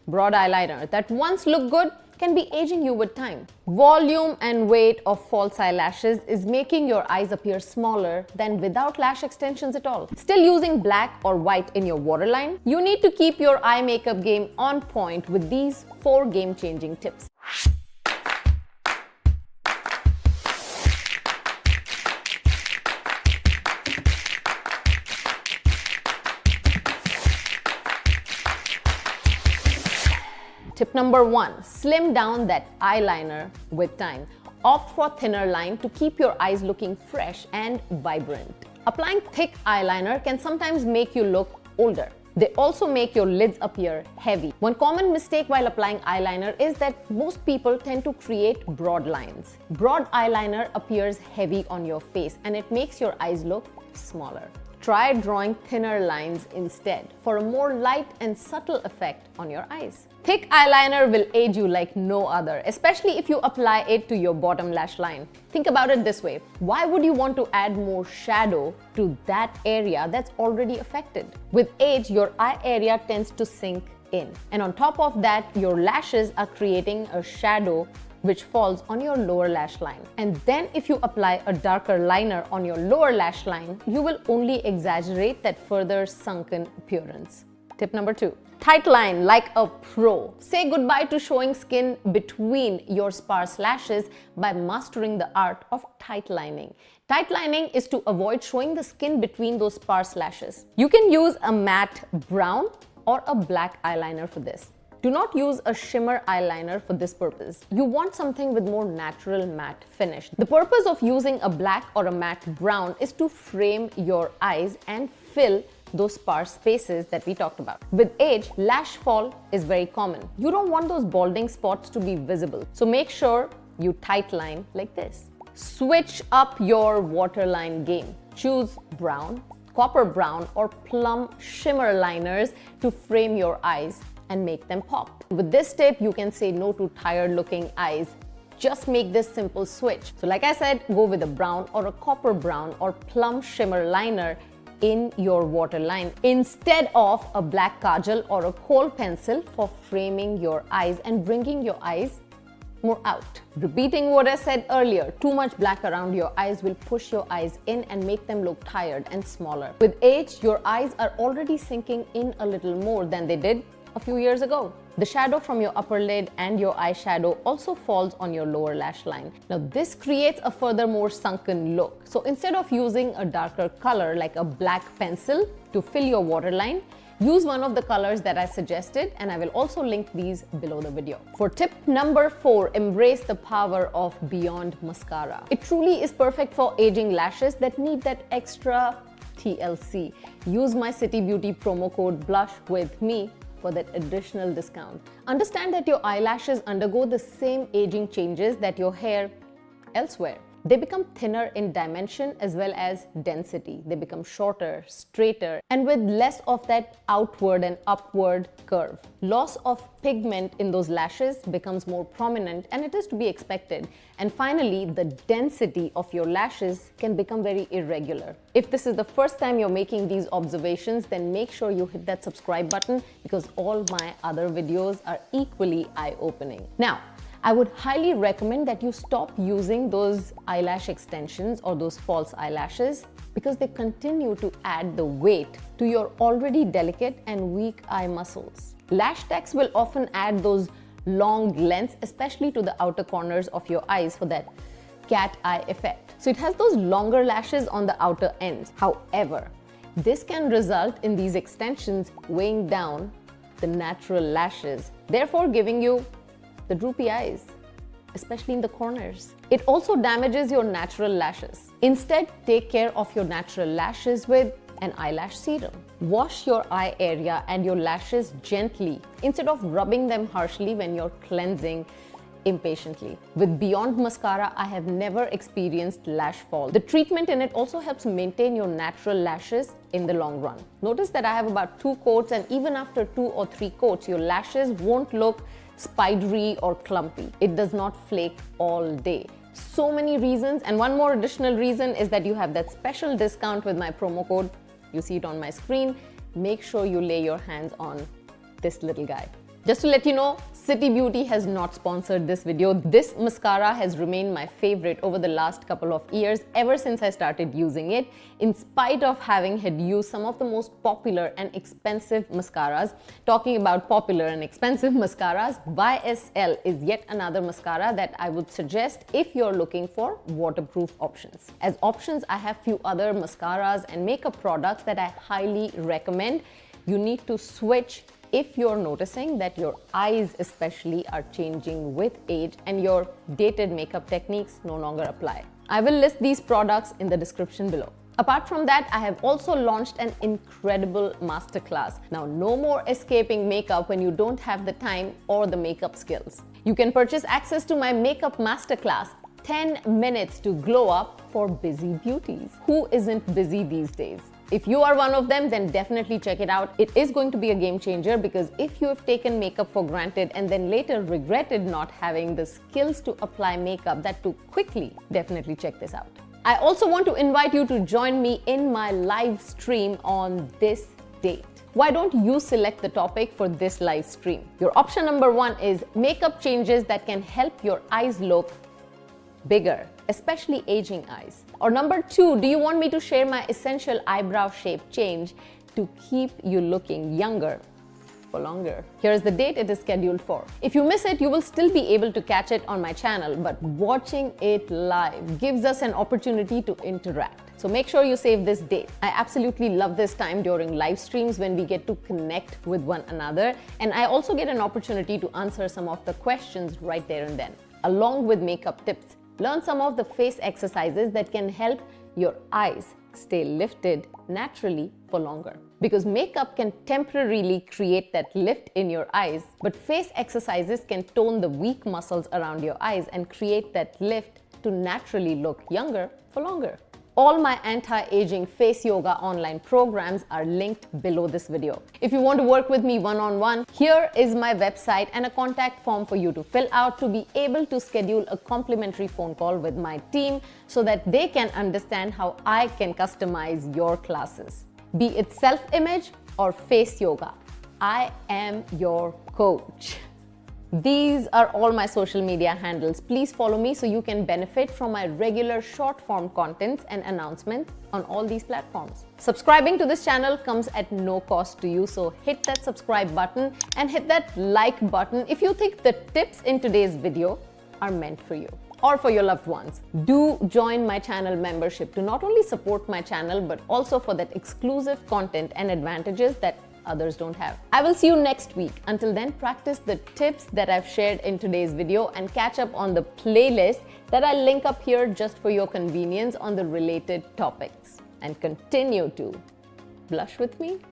broad eyeliner that once looked good can be aging you with time. Volume and weight of false eyelashes is making your eyes appear smaller than without lash extensions at all. Still using black or white in your waterline? You need to keep your eye makeup game on point with these 4 game-changing tips. Tip number 1, slim down that eyeliner with time. Opt for thinner line to keep your eyes looking fresh and vibrant. Applying thick eyeliner can sometimes make you look older. They also make your lids appear heavy. One common mistake while applying eyeliner is that most people tend to create broad lines. Broad eyeliner appears heavy on your face and it makes your eyes look smaller. Try drawing thinner lines instead for a more light and subtle effect on your eyes. Thick eyeliner will aid you like no other, especially if you apply it to your bottom lash line. Think about it this way. Why would you want to add more shadow to that area that's already affected? With age, your eye area tends to sink in. And on top of that, your lashes are creating a shadow which falls on your lower lash line. And then if you apply a darker liner on your lower lash line, you will only exaggerate that further sunken appearance. Tip number 2. Tight line like a pro. Say goodbye to showing skin between your sparse lashes by mastering the art of tight lining. Tight lining is to avoid showing the skin between those sparse lashes. You can use a matte brown or a black eyeliner for this. Do not use a shimmer eyeliner for this purpose. You want something with more natural matte finish. The purpose of using a black or a matte brown is to frame your eyes and fill those sparse spaces that we talked about. With age, lash fall is very common. You don't want those balding spots to be visible, so make sure you tight line like this. Switch up your waterline game. Choose brown, copper brown, or plum shimmer liners to frame your eyes and make them pop. With this tip, you can say no to tired looking eyes. Just make this simple switch. So like I said, go with a brown or a copper brown or plum shimmer liner in your waterline instead of a black kajal or a kohl pencil for framing your eyes and bringing your eyes more out. Repeating what I said earlier, too much black around your eyes will push your eyes in and make them look tired and smaller. With age, your eyes are already sinking in a little more than they did a few years ago. The shadow from your upper lid and your eyeshadow also falls on your lower lash line. Now this creates a further more sunken look. So instead of using a darker color like a black pencil to fill your waterline, use one of the colors that I suggested, and I will also link these below the video. For tip number 4, embrace the power of Beyond Mascara. It truly is perfect for aging lashes that need that extra TLC. Use my City Beauty promo code BLUSH with me for that additional discount. Understand that your eyelashes undergo the same aging changes that your hair elsewhere. They become thinner in dimension as well as density. They become shorter, straighter, and with less of that outward and upward curve. Loss of pigment in those lashes becomes more prominent, and it is to be expected. And finally, the density of your lashes can become very irregular. If this is the first time you're making these observations, then make sure you hit that subscribe button because all my other videos are equally eye-opening. Now, I would highly recommend that you stop using those eyelash extensions or those false eyelashes because they continue to add the weight to your already delicate and weak eye muscles. Lash techs will often add those long lengths, especially to the outer corners of your eyes for that cat eye effect. So it has those longer lashes on the outer ends. However, this can result in these extensions weighing down the natural lashes, therefore giving you the droopy eyes, especially in the corners. It also damages your natural lashes. Instead, take care of your natural lashes with an eyelash serum. Wash your eye area and your lashes gently instead of rubbing them harshly when you're cleansing impatiently. With Beyond Mascara, I have never experienced lash fall. The treatment in it also helps maintain your natural lashes in the long run. Notice that I have about 2 coats, and even after 2 or 3 coats, your lashes won't look spidery or clumpy. It does not flake all day. So many reasons, and one more additional reason is that you have that special discount with my promo code. You see it on my screen. Make sure you lay your hands on this little guy. Just to let you know, City Beauty has not sponsored this video. This mascara has remained my favorite over the last couple of years, ever since I started using it, in spite of having had used some of the most popular and expensive mascaras. Talking about popular and expensive mascaras, YSL is yet another mascara that I would suggest if you're looking for waterproof options. As options, I have few other mascaras and makeup products that I highly recommend. You need to switch if you're noticing that your eyes especially are changing with age and your dated makeup techniques no longer apply. I will list these products in the description below. Apart from that, I have also launched an incredible masterclass. Now, no more escaping makeup when you don't have the time or the makeup skills. You can purchase access to my makeup masterclass, 10 minutes to glow up for busy beauties. Who isn't busy these days? If you are one of them, then definitely check it out. It is going to be a game changer, because if you have taken makeup for granted and then later regretted not having the skills to apply makeup that too quickly, definitely check this out. I also want to invite you to join me in my live stream on this date. Why don't you select the topic for this live stream? Your option number 1 is makeup changes that can help your eyes look bigger, especially aging eyes. Or number 2, do you want me to share my essential eyebrow shape change to keep you looking younger for longer? Here's the date it is scheduled for. If you miss it, you will still be able to catch it on my channel, but watching it live gives us an opportunity to interact. So make sure you save this date. I absolutely love this time during live streams when we get to connect with one another, and I also get an opportunity to answer some of the questions right there and then, along with makeup tips. Learn some of the face exercises that can help your eyes stay lifted naturally for longer. Because makeup can temporarily create that lift in your eyes, but face exercises can tone the weak muscles around your eyes and create that lift to naturally look younger for longer. All my anti-aging face yoga online programs are linked below this video. If you want to work with me one-on-one, here is my website and a contact form for you to fill out to be able to schedule a complimentary phone call with my team so that they can understand how I can customize your classes. Be it self-image or face yoga, I am your coach. These are all my social media handles. Please follow me so you can benefit from my regular short form content and announcements on all these platforms. Subscribing to this channel comes at no cost to you, so hit that subscribe button and hit that like button if you think the tips in today's video are meant for you or for your loved ones. Do join my channel membership to not only support my channel but also for that exclusive content and advantages that others don't have. I will see you next week. Until then, practice the tips that I've shared in today's video and catch up on the playlist that I'll link up here just for your convenience on the related topics. And continue to blush with me.